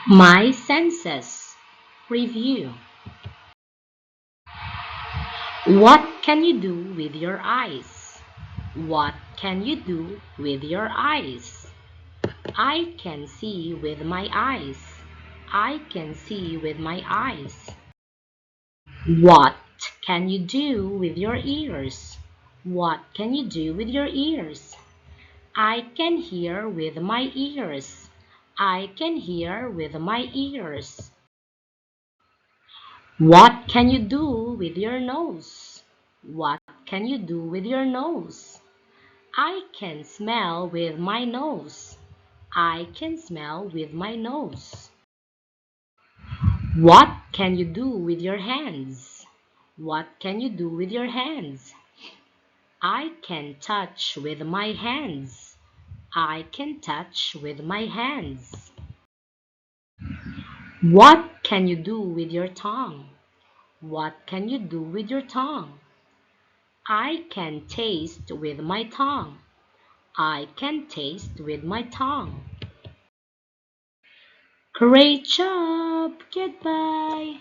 My senses. Review. What can you do with your eyes? What can you do with your eyes? I can see with my eyes. I can see with my eyes. What can you do with your ears? What can you do with your ears? I can hear with my ears. I can hear with my ears. What can you do with your nose? What can you do with your nose? I can smell with my nose. I can smell with my nose. What can you do with your hands? What can you do with your hands? I can touch with my hands. I can touch with my hands. What can you do with your tongue? What can you do with your tongue? I can taste with my tongue. I can taste with my tongue. Great job! Goodbye!